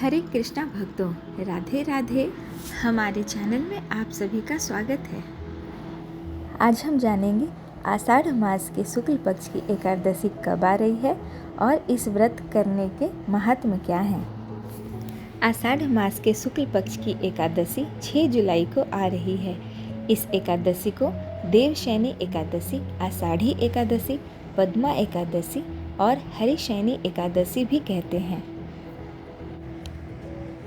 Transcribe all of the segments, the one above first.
हरे कृष्णा भक्तों, राधे राधे। हमारे चैनल में आप सभी का स्वागत है। आज हम जानेंगे आषाढ़ मास के शुक्ल पक्ष की एकादशी कब आ रही है और इस व्रत करने के महात्म क्या हैं। आषाढ़ मास के शुक्ल पक्ष की एकादशी 6 जुलाई को आ रही है। इस एकादशी को देवशयनी एकादशी, आषाढ़ी एकादशी, पद्मा एकादशी और हरिशयनी एकादशी भी कहते हैं।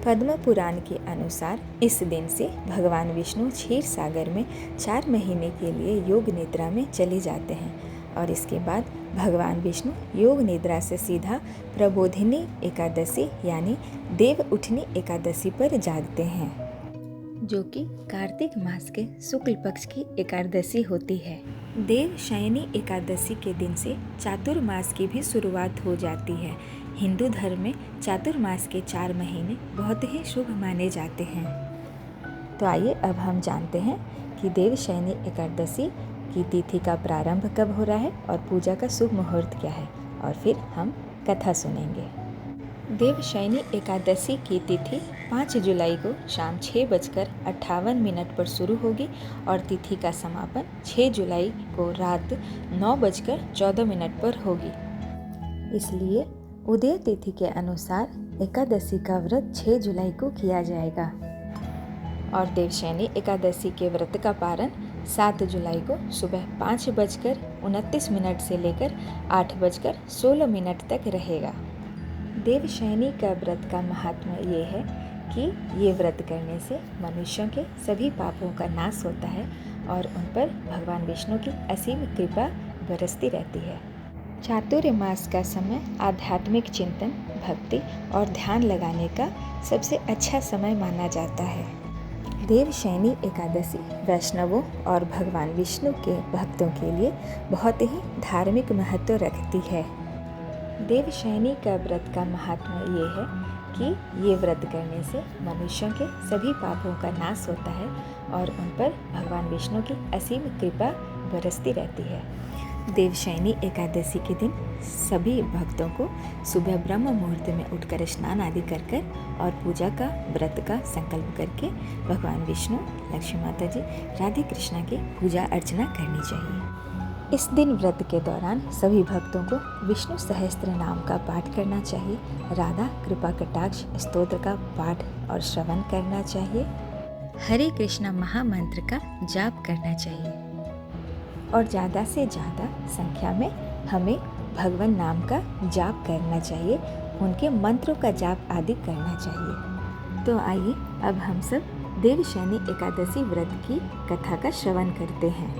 पद्म पुराण के अनुसार इस दिन से भगवान विष्णु क्षीर सागर में 4 महीने के लिए योग निद्रा में चले जाते हैं और इसके बाद भगवान विष्णु योग निद्रा से सीधा प्रबोधिनी एकादशी यानी देव उठनी एकादशी पर जागते हैं, जो कि कार्तिक मास के शुक्ल पक्ष की एकादशी होती है। देव शयनी एकादशी के दिन से चातुर्मास की भी शुरुआत हो जाती है। हिंदू धर्म में चातुर्मास के 4 महीने बहुत ही शुभ माने जाते हैं। तो आइए अब हम जानते हैं कि देवशयनी एकादशी की तिथि का प्रारंभ कब हो रहा है और पूजा का शुभ मुहूर्त क्या है, और फिर हम कथा सुनेंगे। देवशयनी एकादशी की तिथि 5 जुलाई को शाम 6:58 पर शुरू होगी और तिथि का समापन 6 जुलाई को रात 9:14 पर होगी। इसलिए उदय तिथि के अनुसार एकादशी का व्रत 6 जुलाई को किया जाएगा और देवशयनी एकादशी के व्रत का पारण 7 जुलाई को सुबह 5:29 से लेकर 8:16 तक रहेगा। देवशयनी का व्रत का महात्म्य ये है कि ये व्रत करने से मनुष्यों के सभी पापों का नाश होता है और उन पर भगवान विष्णु की असीम कृपा बरसती रहती है। चातुर्मास का समय आध्यात्मिक चिंतन, भक्ति और ध्यान लगाने का सबसे अच्छा समय माना जाता है। देवशयनी एकादशी वैष्णवों और भगवान विष्णु के भक्तों के लिए बहुत ही धार्मिक महत्व रखती है। देवशयनी का व्रत का महात्म्य ये है कि ये व्रत करने से मनुष्यों के सभी पापों का नाश होता है और उन पर भगवान विष्णु की असीम कृपा बरसती रहती है। देवशयनी एकादशी के दिन सभी भक्तों को सुबह ब्रह्म मुहूर्त में उठकर स्नान आदि कर और पूजा का व्रत का संकल्प करके भगवान विष्णु, लक्ष्मी माता जी, राधे कृष्णा की पूजा अर्चना करनी चाहिए। इस दिन व्रत के दौरान सभी भक्तों को विष्णु सहस्त्र नाम का पाठ करना चाहिए, राधा कृपा कटाक्ष स्तोत्र का पाठ और श्रवण करना चाहिए, हरे कृष्णा महामंत्र का जाप करना चाहिए और ज़्यादा से ज़्यादा संख्या में हमें भगवान नाम का जाप करना चाहिए, उनके मंत्रों का जाप आदि करना चाहिए। तो आइए अब हम सब देवशयनी एकादशी व्रत की कथा का श्रवण करते हैं।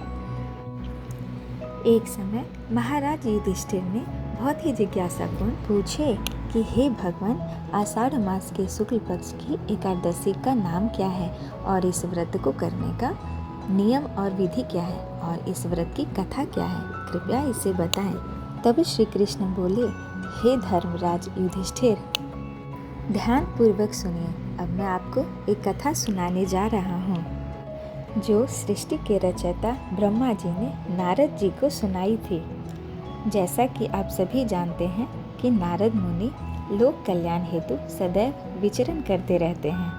एक समय महाराज युधिष्ठिर ने बहुत ही जिज्ञासापूर्ण पूछे कि हे भगवान, आषाढ़ मास के शुक्ल पक्ष की एकादशी का नाम क्या है और इस व्रत को करने का नियम और विधि क्या है और इस व्रत की कथा क्या है, कृपया इसे बताएं। तब श्री कृष्ण बोले, हे धर्मराज युधिष्ठिर, ध्यान पूर्वक सुनिए। अब मैं आपको एक कथा सुनाने जा रहा हूँ जो सृष्टि के रचयिता ब्रह्मा जी ने नारद जी को सुनाई थी। जैसा कि आप सभी जानते हैं कि नारद मुनि लोक कल्याण हेतु सदैव विचरण करते रहते हैं।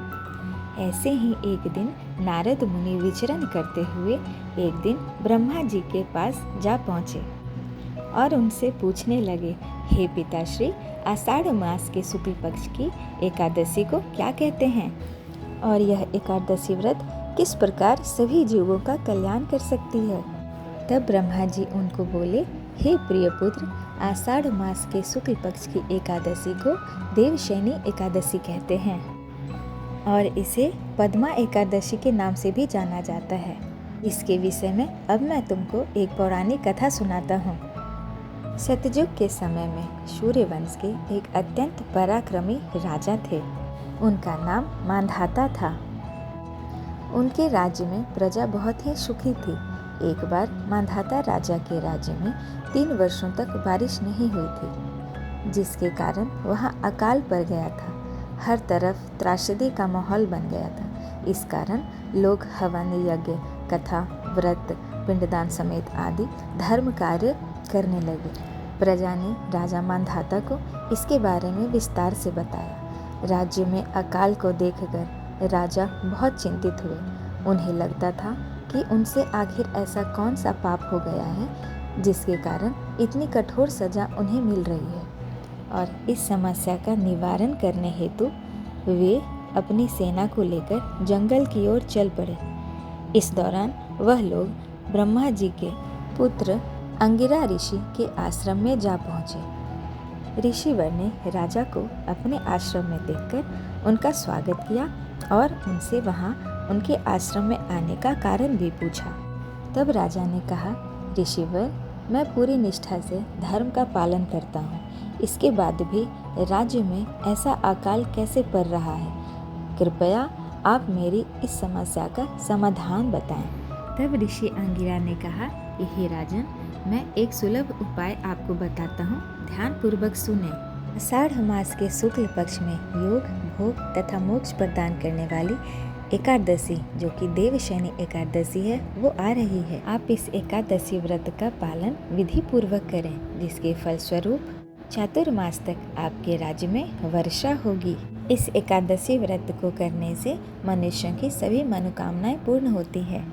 ऐसे ही एक दिन नारद मुनि विचरण करते हुए एक दिन ब्रह्मा जी के पास जा पहुँचे और उनसे पूछने लगे, हे पिताश्री, आषाढ़ मास के शुक्ल पक्ष की एकादशी को क्या कहते हैं और यह एकादशी व्रत किस प्रकार सभी जीवों का कल्याण कर सकती है। तब ब्रह्मा जी उनको बोले, हे प्रिय पुत्र, आषाढ़ मास के शुक्ल पक्ष की एकादशी को देवशयनी एकादशी कहते हैं और इसे पद्मा एकादशी के नाम से भी जाना जाता है। इसके विषय में अब मैं तुमको एक पौराणिक कथा सुनाता हूँ। सतयुग के समय में सूर्यवंश के एक अत्यंत पराक्रमी राजा थे। उनका नाम मांधाता था। उनके राज्य में प्रजा बहुत ही सुखी थी। एक बार मांधाता राजा के राज्य में 3 वर्षों तक बारिश नहीं हुई थी, जिसके कारण वहाँ अकाल पड़ गया था। हर तरफ त्रासदी का माहौल बन गया था। इस कारण लोग हवन, यज्ञ, कथा, व्रत, पिंडदान समेत आदि धर्म कार्य करने लगे। प्रजा ने राजा मांधाता को इसके बारे में विस्तार से बताया। राज्य में अकाल को देखकर राजा बहुत चिंतित हुए। उन्हें लगता था कि उनसे आखिर ऐसा कौन सा पाप हो गया है जिसके कारण इतनी कठोर सजा उन्हें मिल रही है। और इस समस्या का निवारण करने हेतु वे अपनी सेना को लेकर जंगल की ओर चल पड़े। इस दौरान वह लोग ब्रह्मा जी के पुत्र अंगिरा ऋषि के आश्रम में जा पहुँचे। ऋषिवर ने राजा को अपने आश्रम में देखकर उनका स्वागत किया और उनसे वहाँ उनके आश्रम में आने का कारण भी पूछा। तब राजा ने कहा, ऋषिवर, मैं पूरी निष्ठा से धर्म का पालन करता हूँ। इसके बाद भी राज्य में ऐसा अकाल कैसे पड़ रहा है? कृपया आप मेरी इस समस्या का समाधान बताएं। तब ऋषि अंगिरा ने कहा कि हे राजन, मैं एक सुलभ उपाय आपको बताता हूँ, ध्यान पूर्वक सुने। आषाढ़ मास के शुक्ल पक्ष में योग, भोग तथा मोक्ष प्रदान करने वाली एकादशी, जो कि देवशयनी एकादशी है, वो आ रही है। आप इस एकादशी व्रत का पालन विधि पूर्वक करें, जिसके फलस्वरूप चातुर्मास तक आपके राज्य में वर्षा होगी। इस एकादशी व्रत को करने से मनुष्यों की सभी मनोकामनाएं पूर्ण होती है।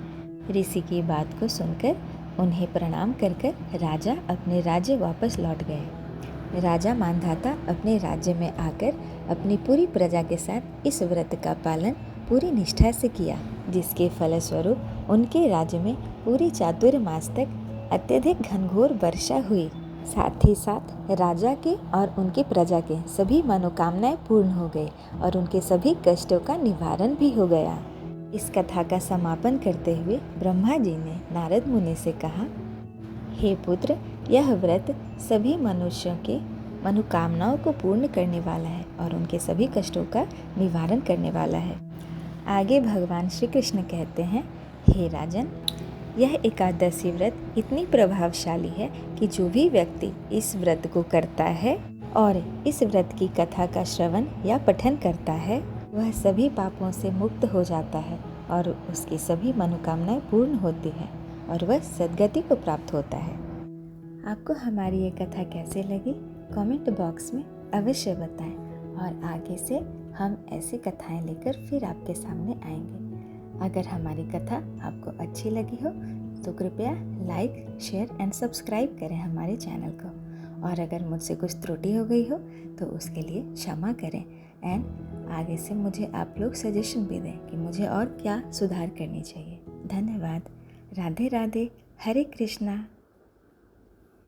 ऋषि की बात को सुनकर उन्हें प्रणाम कर राजा अपने राज्य वापस लौट गए। राजा मानधाता अपने राज्य में आकर अपनी पूरी प्रजा के साथ इस व्रत का पालन पूरी निष्ठा से किया, जिसके फलस्वरूप उनके राज्य में पूरी चातुर्मास तक अत्यधिक घनघोर वर्षा हुई। साथ ही साथ राजा के और उनकी प्रजा के सभी मनोकामनाएं पूर्ण हो गई और उनके सभी कष्टों का निवारण भी हो गया। इस कथा का समापन करते हुए ब्रह्मा जी ने नारद मुनि से कहा, हे पुत्र, यह व्रत सभी मनुष्यों के मनोकामनाओं को पूर्ण करने वाला है और उनके सभी कष्टों का निवारण करने वाला है। आगे भगवान श्री कृष्ण कहते हैं, हे राजन, यह एकादशी व्रत इतनी प्रभावशाली है कि जो भी व्यक्ति इस व्रत को करता है और इस व्रत की कथा का श्रवण या पठन करता है, वह सभी पापों से मुक्त हो जाता है और उसकी सभी मनोकामनाएं पूर्ण होती है और वह सद्गति को प्राप्त होता है। आपको हमारी ये कथा कैसे लगी? कमेंट बॉक्स में अवश्य बताएं और आगे से हम ऐसी कथाएं लेकर फिर आपके सामने आएंगे। अगर हमारी कथा आपको अच्छी लगी हो तो कृपया लाइक, शेयर एंड सब्सक्राइब करें हमारे चैनल को। और अगर मुझसे कुछ त्रुटि हो गई हो तो उसके लिए क्षमा करें एंड आगे से मुझे आप लोग सजेशन भी दें कि मुझे और क्या सुधार करनी चाहिए। धन्यवाद। राधे राधे। हरे कृष्णा।